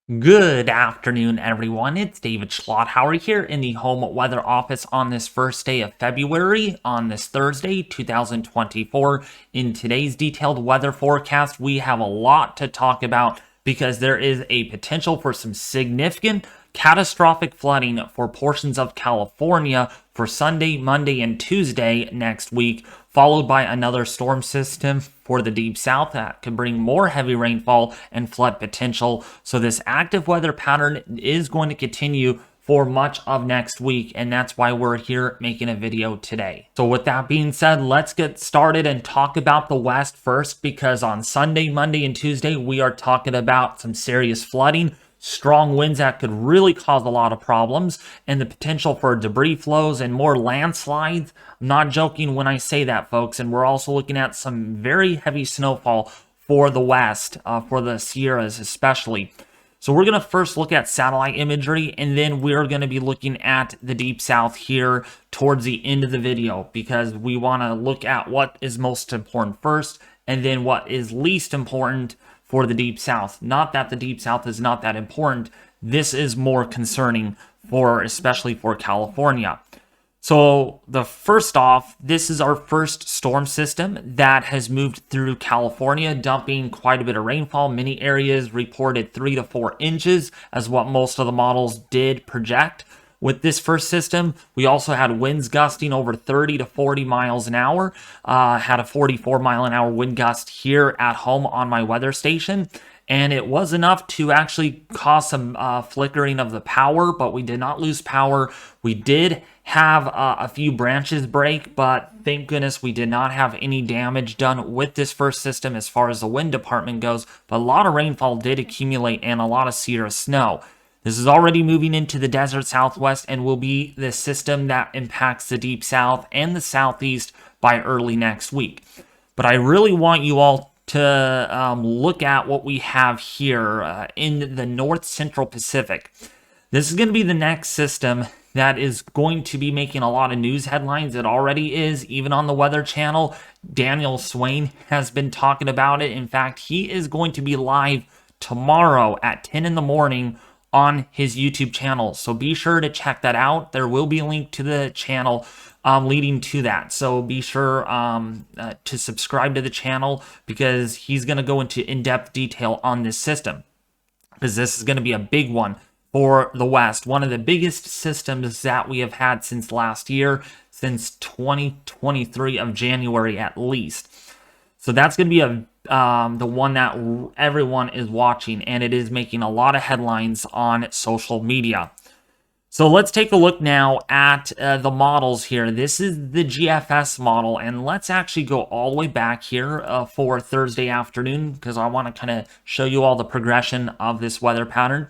Good afternoon, everyone. It's David Schlotthauer here in the home weather office on this first day of February, on this Thursday, 2024. In today's detailed weather forecast, we have a lot to talk about because there is a potential for some significant catastrophic flooding for portions of California for Sunday, Monday, and Tuesday next week, followed by another storm system for the deep south that could bring more heavy rainfall and flood potential. So this active weather pattern is going to continue for much of next week, and that's why we're here making a video today. So with that being said, let's get started and talk about the West first, because on Sunday, Monday, and Tuesday, we are talking about some serious flooding, strong winds that could really cause a lot of problems, and the potential for debris flows and more landslides. I'm not joking when I say that, folks. And we're also looking at some very heavy snowfall for the West, for the Sierras especially. So we're going to first look at satellite imagery, and then we're going to be looking at the deep south here towards the end of the video, because we want to look at what is most important first, and then what is least important for the deep south. Not that the deep south is not that important. This is more concerning especially for California. So the first off, this is our first storm system that has moved through California, dumping quite a bit of rainfall. Many areas reported 3 to 4 inches as what most of the models did project. With this first system, we also had winds gusting over 30 to 40 miles an hour. Had a 44 mile an hour wind gust here at home on my weather station. And it was enough to actually cause some flickering of the power, but we did not lose power. We did have a few branches break, but thank goodness we did not have any damage done with this first system as far as the wind department goes. But a lot of rainfall did accumulate and a lot of Sierra snow. This is already moving into the desert southwest and will be the system that impacts the deep south and the southeast by early next week. But I really want you all to look at what we have here in the north central Pacific. This is going to be the next system that is going to be making a lot of news headlines. It already is, even on the Weather Channel. Daniel Swain has been talking about it. In fact, he is going to be live tomorrow at 10 in the morning on his YouTube channel. So be sure to check that out. There will be a link to the channel leading to that. So be sure to subscribe to the channel, because he's going to go into in-depth detail on this system, because this is going to be a big one for the West. One of the biggest systems that we have had since last year, since 2023 of January at least. So that's going to be the one that everyone is watching, and it is making a lot of headlines on social media. So let's take a look now at the models here. This is the GFS model, and let's actually go all the way back here for Thursday afternoon, because I want to kind of show you all the progression of this weather pattern.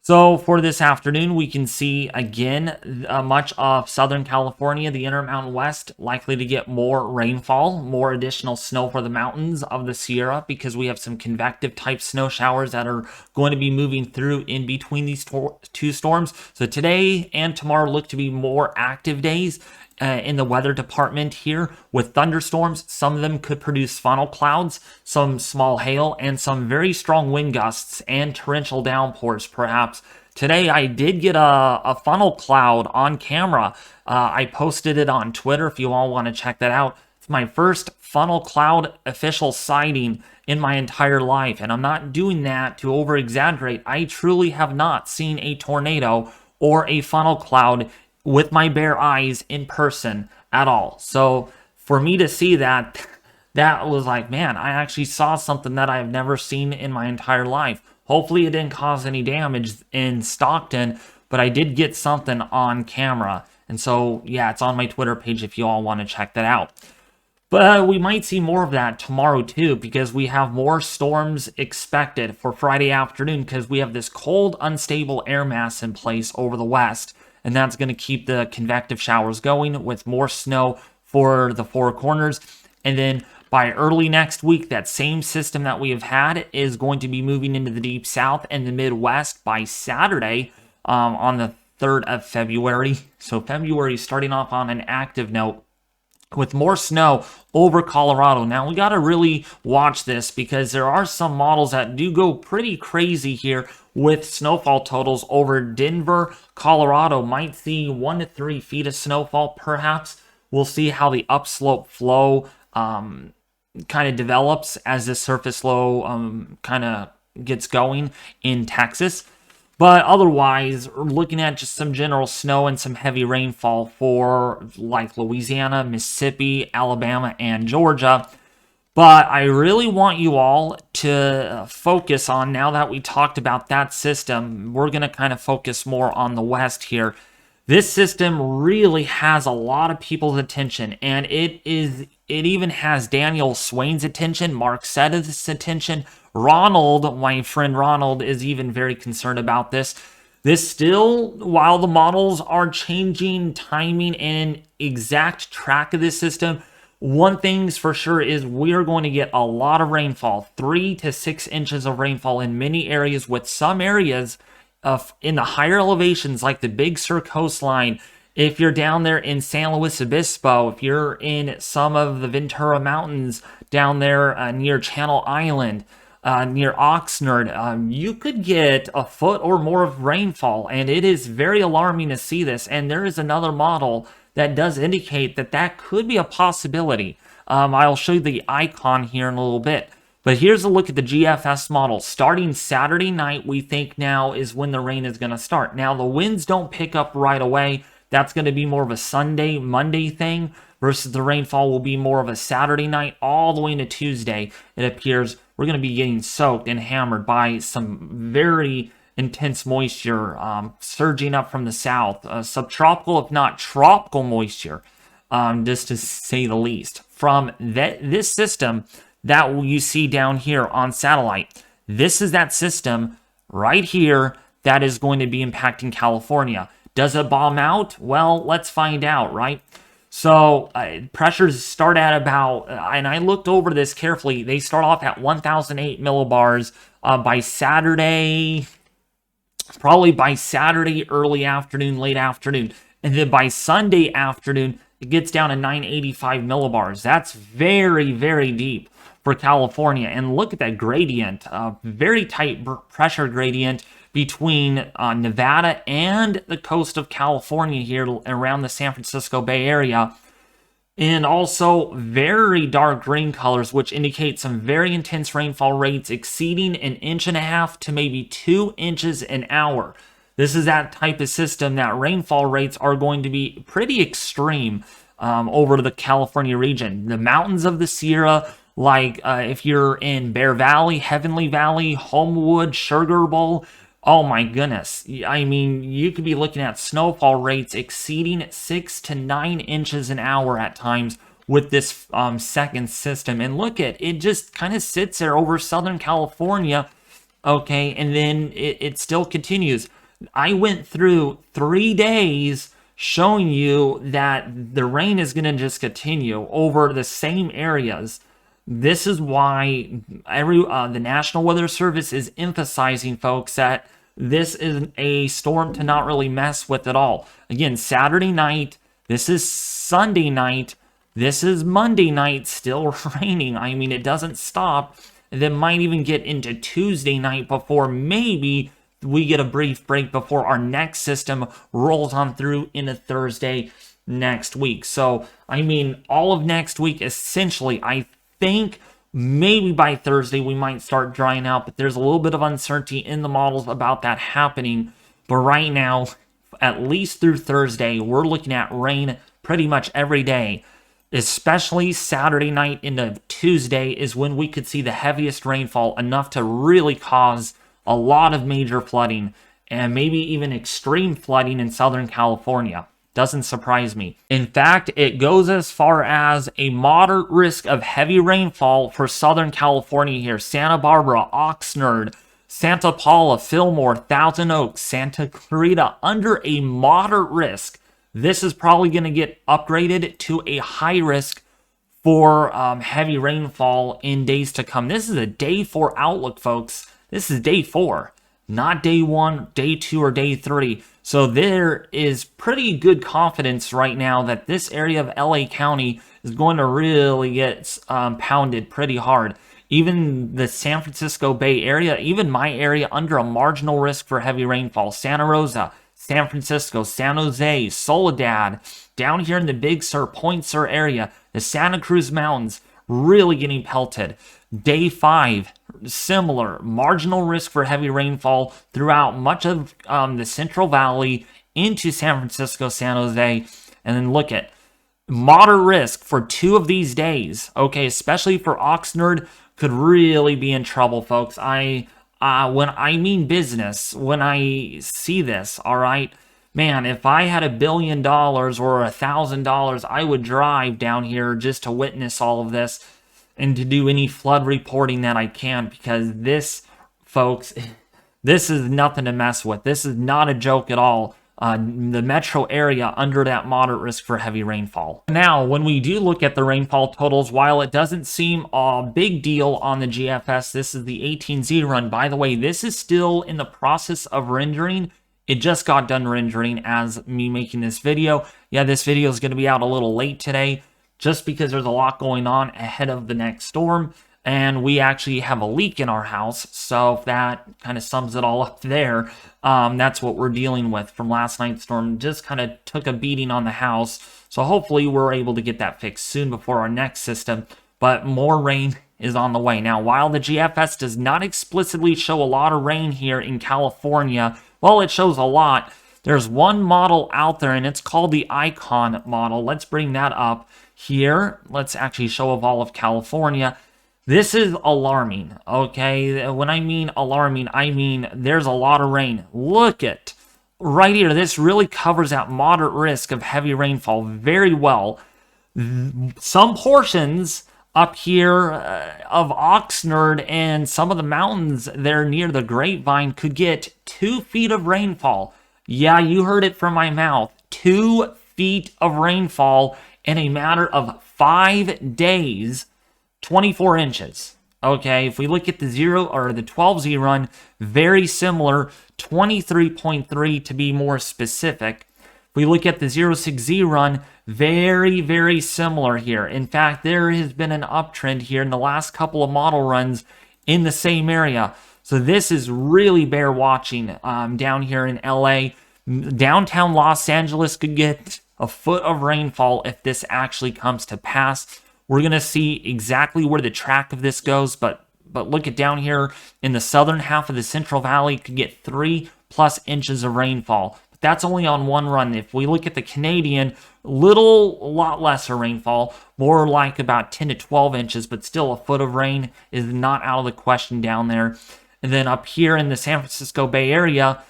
So for this afternoon, we can see again much of Southern California, the Intermountain West, likely to get more rainfall, more additional snow for the mountains of the Sierra, because we have some convective type snow showers that are going to be moving through in between these two storms. So today and tomorrow look to be more active days in the weather department here, with thunderstorms. Some of them could produce funnel clouds, some small hail, and some very strong wind gusts and torrential downpours perhaps. Today I did get a funnel cloud on camera. I posted it on Twitter if you all want to check that out. It's my first funnel cloud official sighting in my entire life, and I'm not doing that to over exaggerate. I truly have not seen a tornado or a funnel cloud with my bare eyes in person at all. So for me to see that, that was like, man, I actually saw something that I've never seen in my entire life. Hopefully it didn't cause any damage in Stockton, but I did get something on camera. And so, yeah, it's on my Twitter page if you all want to check that out. But we might see more of that tomorrow too, because we have more storms expected for Friday afternoon, because we have this cold, unstable air mass in place over the west. And that's going to keep the convective showers going, with more snow for the Four Corners. And then by early next week, that same system that we have had is going to be moving into the deep south and the Midwest by Saturday on the 3rd of February. So February is starting off on an active note. with more snow over Colorado. Now, we got to really watch this because there are some models that do go pretty crazy here with snowfall totals over Denver. Colorado might see 1 to 3 feet of snowfall, perhaps. We'll see how the upslope flow kind of develops as this surface low kind of gets going in Texas. But otherwise, we're looking at just some general snow and some heavy rainfall for like Louisiana, Mississippi, Alabama, and Georgia. But I really want you all to focus on, now that we talked about that system, we're going to kind of focus more on the West here. This system really has a lot of people's attention, and it even has Daniel Swain's attention, Mark Setta's attention. Ronald, my friend Ronald, is even very concerned about this. This still, while the models are changing timing and exact track of this system, one thing's for sure is we are going to get a lot of rainfall, 3 to 6 inches of rainfall in many areas, with some areas in the higher elevations like the Big Sur coastline. If you're down there in San Luis Obispo, if you're in some of the Ventura Mountains down there near Channel Island, near Oxnard, you could get a foot or more of rainfall, and it is very alarming to see this. And there is another model that does indicate that that could be a possibility. I'll show you the icon here in a little bit. But here's a look at the GFS model. Starting Saturday night, we think now is when the rain is going to start. Now, the winds don't pick up right away. That's going to be more of a Sunday, Monday thing, versus the rainfall will be more of a Saturday night all the way into Tuesday. It appears we're going to be getting soaked and hammered by some very intense moisture surging up from the south. Subtropical, if not tropical moisture, just to say the least. From this system that you see down here on satellite, this is that system right here that is going to be impacting California. Does it bomb out? Well, let's find out, right? So pressures start at about, and I looked over this carefully, they start off at 1,008 millibars by Saturday, probably by Saturday early afternoon, late afternoon. And then by Sunday afternoon, it gets down to 985 millibars. That's very, very deep for California. And look at that gradient, very tight pressure gradient between Nevada and the coast of California here around the San Francisco Bay Area. And also very dark green colors, which indicate some very intense rainfall rates exceeding 1.5 inches to maybe 2 inches an hour. This is that type of system that rainfall rates are going to be pretty extreme over the California region. The mountains of the Sierra, like if you're in Bear Valley, Heavenly Valley, Homewood, Sugar Bowl, oh my goodness. I mean, you could be looking at snowfall rates exceeding 6 to 9 inches an hour at times with this second system. And look at it, just kind of sits there over Southern California, okay, and then it still continues. I went through 3 days showing you that the rain is going to just continue over the same areas. This is why the National Weather Service is emphasizing, folks, that this is a storm to not really mess with at all. Again, Saturday night, this is Sunday night, this is Monday night, still raining. I mean, it doesn't stop. And then might even get into Tuesday night before maybe we get a brief break before our next system rolls on through into Thursday next week. So, I mean, all of next week, essentially, I think maybe by Thursday we might start drying out, but there's a little bit of uncertainty in the models about that happening. But right now, at least through Thursday, we're looking at rain pretty much every day. Especially Saturday night into Tuesday is when we could see the heaviest rainfall, enough to really cause a lot of major flooding and maybe even extreme flooding in Southern California. Doesn't surprise me. In fact, it goes as far as a moderate risk of heavy rainfall for Southern California here. Santa Barbara, Oxnard, Santa Paula, Fillmore, Thousand Oaks, Santa Clarita, under a moderate risk. This is probably going to get upgraded to a high risk for heavy rainfall in days to come. This is a day 4 outlook, folks. This is day 4. not day 1, day 2, or day 3. So there is pretty good confidence right now that this area of LA County is going to really get pounded pretty hard. Even the San Francisco Bay Area, even my area, under a marginal risk for heavy rainfall. Santa Rosa, San Francisco, San Jose, Soledad, down here in the Big Sur, Point Sur area, the Santa Cruz Mountains, really getting pelted. Day 5, similar, marginal risk for heavy rainfall throughout much of the Central Valley into San Francisco, San Jose. And then look at moderate risk for 2 of these days. Okay, especially for Oxnard, could really be in trouble, folks. When I mean business, when I see this, all right, man, if I had $1 billion or $1,000, I would drive down here just to witness all of this and to do any flood reporting that I can, because this, folks, this is nothing to mess with. This is not a joke at all. The metro area under that moderate risk for heavy rainfall. Now, when we do look at the rainfall totals, while it doesn't seem a big deal on the GFS, this is the 18Z run. By the way, this is still in the process of rendering. It just got done rendering as me making this video. Yeah, this video is going to be out a little late today, just because there's a lot going on ahead of the next storm. And we actually have a leak in our house, so that kind of sums it all up there. That's what we're dealing with from last night's storm. Just kind of took a beating on the house, so hopefully we're able to get that fixed soon before our next system. But more rain is on the way. Now, while the GFS does not explicitly show a lot of rain here in California, well, it shows a lot. There's one model out there, and it's called the Icon model. Let's bring that up here. Let's actually show of all of California. This is alarming, okay? When I mean alarming, I mean there's a lot of rain. Look at right here. This really covers that moderate risk of heavy rainfall very well. Some portions up here of Oxnard and some of the mountains there near the Grapevine could get 2 feet of rainfall. Yeah, you heard it from my mouth. 2 feet of rainfall in a matter of 5 days. 24 inches. Okay, if we look at the 12Z run, very similar, 23.3 to be more specific. If we look at the 06Z run, very, very similar here. In fact, there has been an uptrend here in the last couple of model runs in the same area. So this is really bear watching down here in LA. Downtown Los Angeles could get a foot of rainfall if this actually comes to pass. We're going to see exactly where the track of this goes, but look at down here in the southern half of the Central Valley, could get 3+ inches of rainfall. But that's only on one run. If we look at the Canadian, a lot lesser rainfall, more like about 10 to 12 inches, but still a foot of rain is not out of the question down there. And then up here in the San Francisco Bay Area,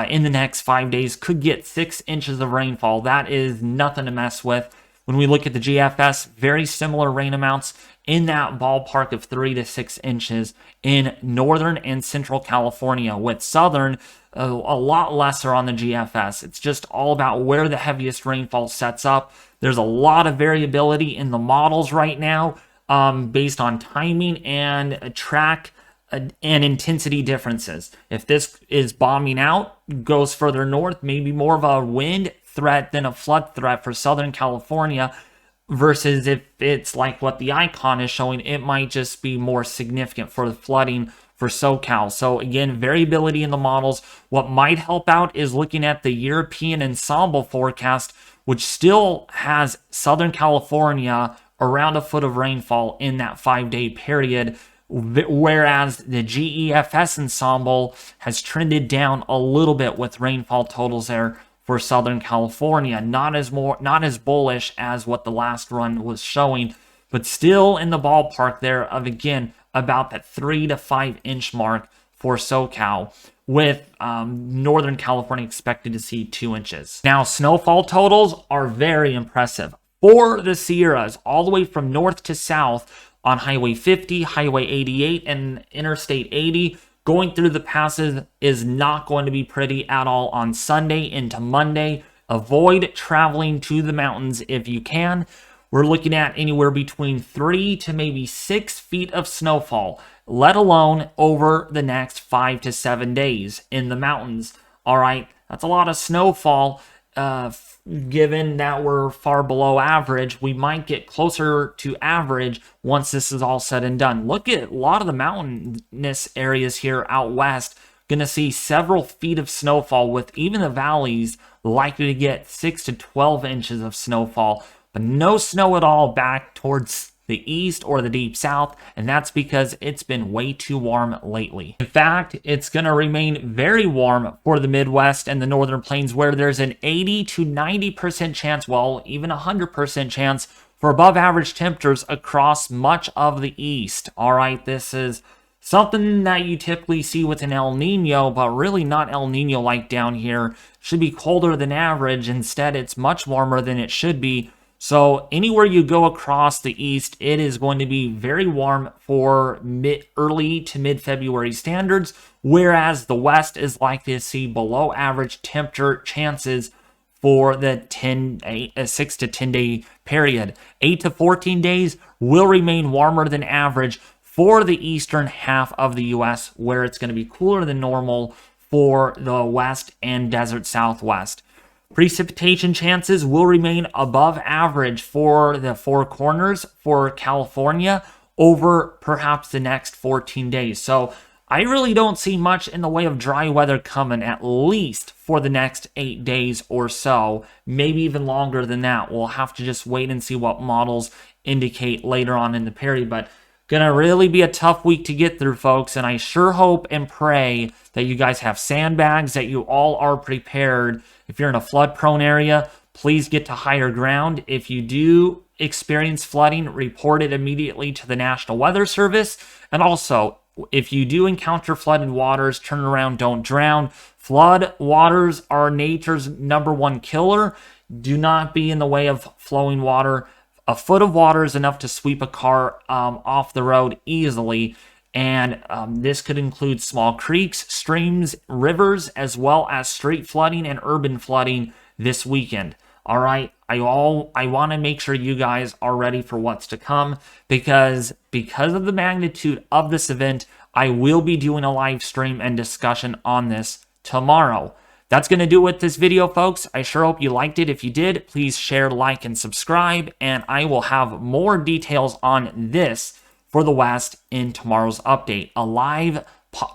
in the next 5 days, could get 6 inches of rainfall. That is nothing to mess with. When we look at the GFS, very similar rain amounts in that ballpark of 3 to 6 inches in northern and central California, with southern a lot lesser on the GFS. It's just all about where the heaviest rainfall sets up. There's a lot of variability in the models right now based on timing and track and intensity differences. If this is bombing out, goes further north, maybe more of a wind threat than a flood threat for Southern California, versus if it's like what the Icon is showing, it might just be more significant for the flooding for SoCal. So again, variability in the models. What might help out is looking at the European ensemble forecast, which still has Southern California around a foot of rainfall in that 5-day period, whereas the GEFS ensemble has trended down a little bit with rainfall totals there for Southern California. Not as bullish as what the last run was showing, but still in the ballpark there of, again, about that 3 to 5 inch mark for SoCal, with Northern California expected to see 2 inches. Now, snowfall totals are very impressive for the Sierras, all the way from north to south on Highway 50, Highway 88, and Interstate 80. Going through the passes is not going to be pretty at all on Sunday into Monday. Avoid traveling to the mountains if you can. We're looking at anywhere between 3 to maybe 6 feet of snowfall. let alone over the next 5 to 7 days in the mountains. All right, that's a lot of snowfall. Given that we're far below average, we might get closer to average once this is all said and done. Look at a lot of the mountainous areas here out west. Going to see several feet of snowfall, with even the valleys likely to get 6 to 12 inches of snowfall, but no snow at all back towards the east or the deep south, and that's because it's been way too warm lately. In fact, it's going to remain very warm for the Midwest and the Northern Plains, where there's an 80 to 90% chance, well, even 100% chance for above average temperatures across much of the east. All right, this is something that you typically see with an El Nino, but really not El Nino like down here. It should be colder than average. Instead, it's much warmer than it should be. So anywhere you go across the east, it is going to be very warm for early to mid-February standards, whereas the west is likely to see below average temperature chances for the 6 to 10 day period. 8 to 14 days will remain warmer than average for the eastern half of the U.S., where it's going to be cooler than normal for the west and desert southwest. Precipitation chances will remain above average for the Four Corners for California over perhaps the next 14 days. So I really don't see much in the way of dry weather coming, at least for the next 8 days or so, maybe even longer than that. We'll have to just wait and see what models indicate later on in the period, but gonna really be a tough week to get through, folks, and I sure hope and pray that you guys have sandbags, that you all are prepared. If you're in a flood-prone area, please get to higher ground. If you do experience flooding, report it immediately to the National Weather Service. And also, if you do encounter flooded waters, turn around, don't drown. Flood waters are nature's #1 killer. Do not be in the way of flowing water. A foot of water is enough to sweep a car off the road easily. And this could include small creeks, streams, rivers, as well as street flooding and urban flooding this weekend. All right, I want to make sure you guys are ready for what's to come, because of the magnitude of this event, I will be doing a live stream and discussion on this tomorrow. That's going to do it with this video, folks. I sure hope you liked it. If you did, please share, like, and subscribe, and I will have more details on this for the West in tomorrow's update, a live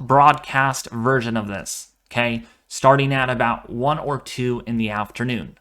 broadcast version of this, okay, starting at about 1 or 2 in the afternoon.